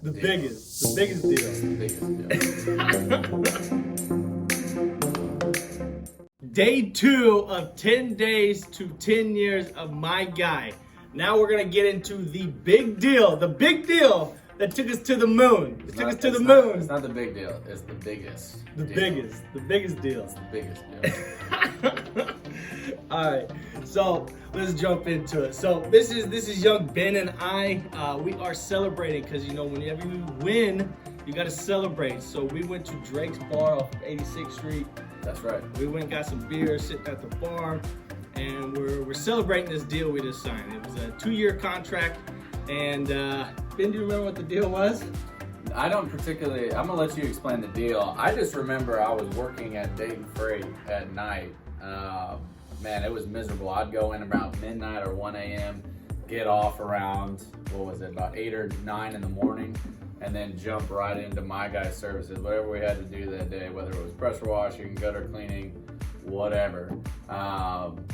biggest. The deal. biggest deal. The biggest deal. Day 2 of 10 days to 10 years of My Guy. Now we're gonna get into the big deal that took us to the moon. It took us to the moon. It's not the big deal. It's the biggest. The deal. biggest deal. It's the biggest deal. All right, so let's jump into it. So this is young Ben and I. We are celebrating because whenever you win, you got to celebrate. So we went to Drake's Bar off of 86th Street. That's right. We went and got some beer, sitting at the bar, and we're celebrating this deal we just signed. It was a 2-year contract, and Ben, do you remember what the deal was? I don't particularly. I'm gonna let you explain the deal. I just remember I was working at Dayton Freight at night. Man, it was miserable. I'd go in about midnight or 1 a.m., get off around, about 8 or 9 in the morning, and then jump right into My Guy services, whatever we had to do that day, whether it was pressure washing, gutter cleaning, whatever.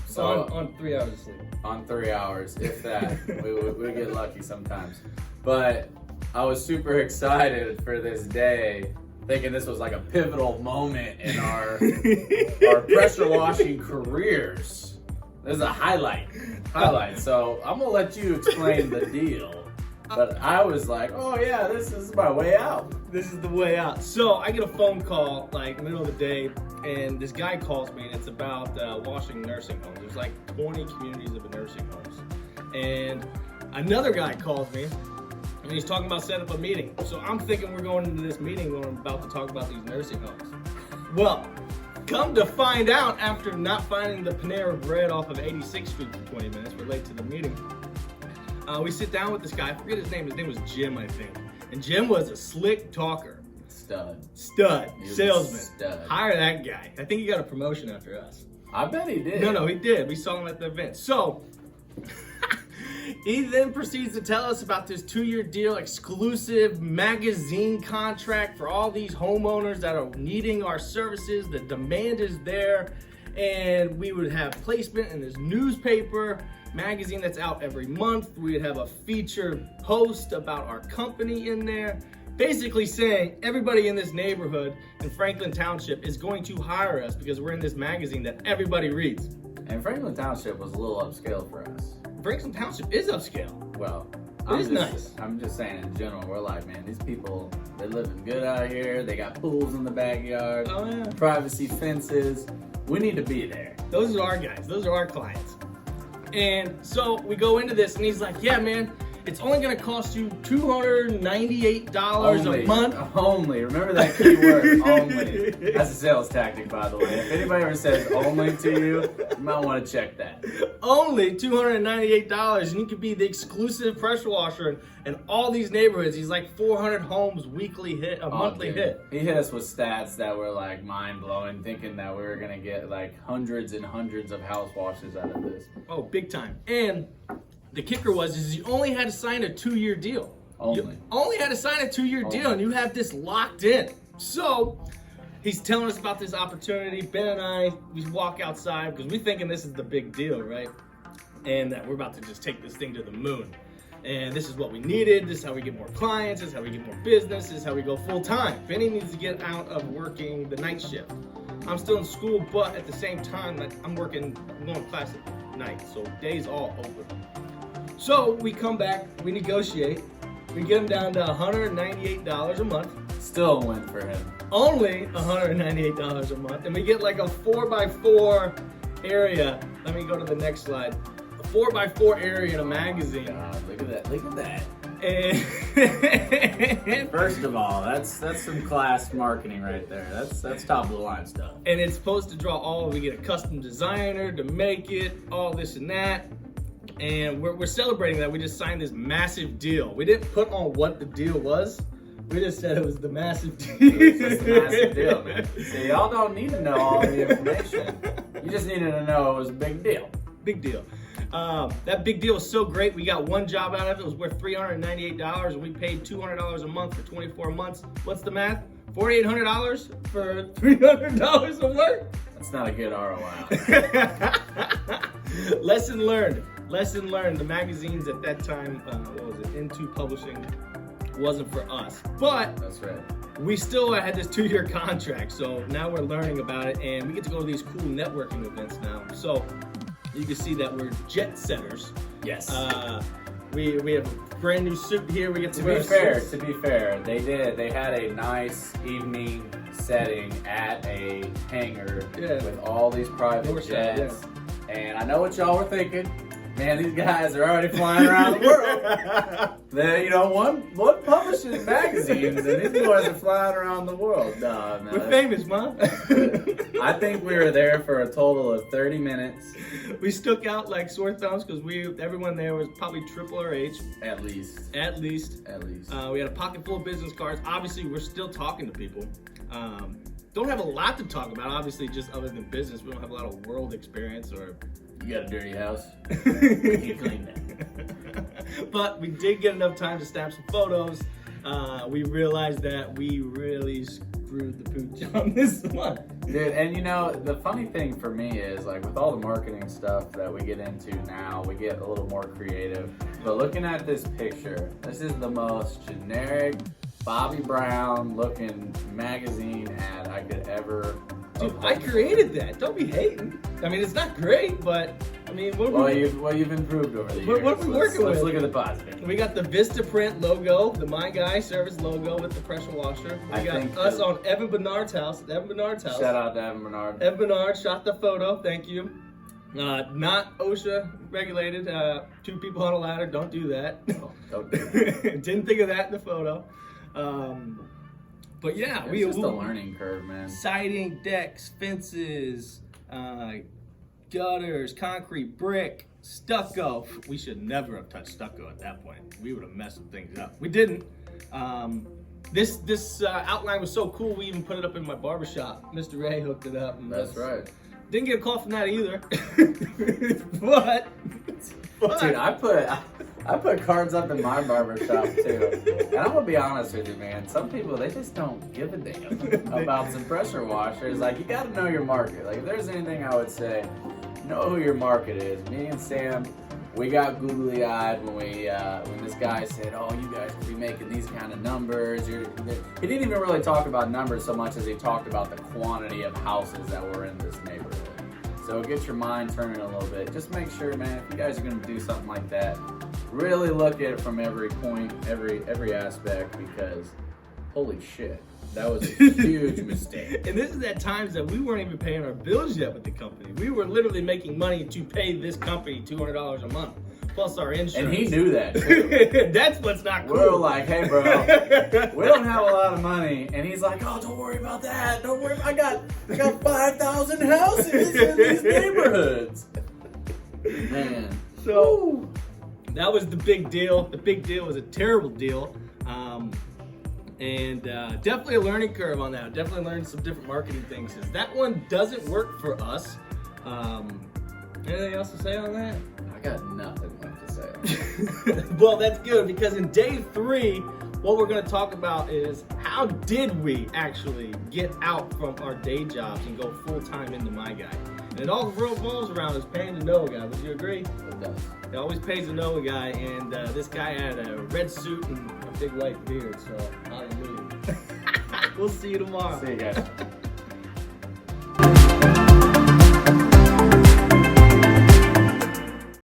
So on 3 hours of sleep. On 3 hours, if that. we get lucky sometimes. But I was super excited for this day, thinking this was like a pivotal moment in our pressure washing careers. This is a highlight. So I'm gonna let you explain the deal. But I was like, oh yeah, this is my way out. This is the way out. So I get a phone call like middle of the day, and this guy calls me, and it's about washing nursing homes. There's like 20 communities of nursing homes. And another guy calls me, and he's talking about setting up a meeting. So I'm thinking we're going into this meeting when I'm about to talk about these nursing homes. Well, come to find out, after not finding the Panera Bread off of 86th Street for 20 minutes, we're late to the meeting. We sit down with this guy. I forget his name. His name was Jim, I think. And Jim was a slick talker. Stud. Salesman. Stud. Hire that guy. I think he got a promotion after us. I bet he did. No, he did. We saw him at the event. So, he then proceeds to tell us about this 2-year deal, exclusive magazine contract for all these homeowners that are needing our services. The demand is there. And we would have placement in this newspaper magazine that's out every month. We'd have a featured post about our company in there, basically saying everybody in this neighborhood in Franklin Township is going to hire us because we're in this magazine that everybody reads. And Franklin Township was a little upscale for us. Franklin Township is upscale. Well, Nice. I'm just saying in general, we're like, man, these people, they're living good out here. They got pools in the backyard, Oh yeah. privacy fences. We need to be there. Those are our guys. Those are our clients. And so we go into this, and he's like, yeah, man, it's only going to cost you $298 a month. Only. Remember that key word, only. That's a sales tactic, by the way. If anybody ever says only to you, you might want to check that. Only $298, and you could be the exclusive pressure washer in all these neighborhoods. He's like 400 homes monthly Dude. hit. He hit us with stats that were like mind-blowing, thinking that we were going to get like hundreds and hundreds of house washes out of this. Oh, big time. And the kicker is you only had to sign a 2-year deal. Only. You only had to sign a 2-year deal, and you have this locked in. So he's telling us about this opportunity. Ben and I, we walk outside because we're thinking this is the big deal, right? And that we're about to just take this thing to the moon. And this is what we needed. This is how we get more clients. This is how we get more business. This is how we go full time. Benny needs to get out of working the night shift. I'm still in school, but at the same time, like I'm going to class at night, so days all open. So we come back, we negotiate, we get him down to $198 a month. Still a win for him. Only $198 a month, and we get like a 4x4 area. Let me go to the next slide. A 4x4 area in a magazine. God, look at that. And First of all, that's some class marketing right there. That's top of the line stuff. and it's supposed to draw we get a custom designer to make it, all this and that. And we're celebrating that we just signed this massive deal. We didn't put on what the deal was. We just said it was the massive deal. It's just a massive deal, man. See, y'all don't need to know all the information. You just needed to know it was a big deal. Big deal. That big deal was so great. We got one job out of it. It was worth $398, and we paid $200 a month for 24 months. What's the math? $4,800 for $300 of work? That's not a good ROI. Lesson learned. The magazines at that time, Into Publishing, wasn't for us. But That's right. we still had this 2-year contract, so now we're learning about it, and we get to go to these cool networking events now. So you can see that we're jet setters. Yes. We have a brand new suit here. We get to To be fair, they had a nice evening setting at a hangar with all these private North side, jets. And I know what y'all were thinking. Man, these guys are already flying around the world. They, one publishes magazines, and these boys are flying around the world. No, We're famous, man. I think we were there for a total of 30 minutes. We stuck out like sore thumbs because everyone there was probably triple our age. At least. At least. We had a pocket full of business cards. Obviously, we're still talking to people. Don't have a lot to talk about, obviously, just other than business. We don't have a lot of world experience or... You got a dirty house? You clean that. But we did get enough time to snap some photos. We realized that we really screwed the pooch on this one. Dude, and the funny thing for me is, like, with all the marketing stuff that we get into now, we get a little more creative. But looking at this picture, this is the most generic Bobby Brown looking magazine ad I could ever. Dude, I created that. Don't be hating. I mean, it's not great, but I mean, you've improved over the years. What are we working with? Let's look at the positive. We got the Vistaprint logo, the My Guy service logo with the pressure washer. We got us on Evan Bernard's house. Shout out to Evan Bernard. Evan Bernard shot the photo. Thank you. Not OSHA regulated. 2 people on a ladder. Don't do that. Don't do that. Didn't think of that in the photo. But yeah, it's just a learning curve, man. Siding, decks, fences, gutters, concrete, brick, stucco. We should never have touched stucco at that point. We would have messed some things up. We didn't. This outline was so cool, we even put it up in my barbershop. Mr. Ray hooked it up. That's right. Didn't get a call from that either. but dude, I put cards up in my barbershop too. And I'm gonna be honest with you, man. Some people, they just don't give a damn about some pressure washers. Like, you gotta know your market. Like, if there's anything I would say, know who your market is. Me and Sam, we got googly-eyed when this guy said, "Oh, you guys could be making these kind of numbers." He didn't even really talk about numbers so much as he talked about the quantity of houses that were in this neighborhood. So get your mind turning a little bit. Just make sure, man, if you guys are going to do something like that, really look at it from every point, every aspect, because holy shit, that was a huge mistake. And this is at times that we weren't even paying our bills yet with the company. We were literally making money to pay this company $200 a month, plus our insurance. And he knew that too. That's what's not cool. We were like, "Hey, bro, we don't have a lot of money," and he's like, "Oh, don't worry about that. Don't worry. I got 5,000 houses in these neighborhoods." Man, so that was the big deal. The big deal was a terrible deal. And definitely a learning curve on that. Definitely learned some different marketing things. That one doesn't work for us. Anything else to say on that? I got nothing left to say. Well, that's good, because in day 3, what we're going to talk about is how did we actually get out from our day jobs and go full-time into My Guy. And it all revolves around us paying to know a guy. Would you agree? It does. It always pays to know a guy, and this guy had a red suit and a big white beard, so hallelujah. We'll see you tomorrow. See you guys.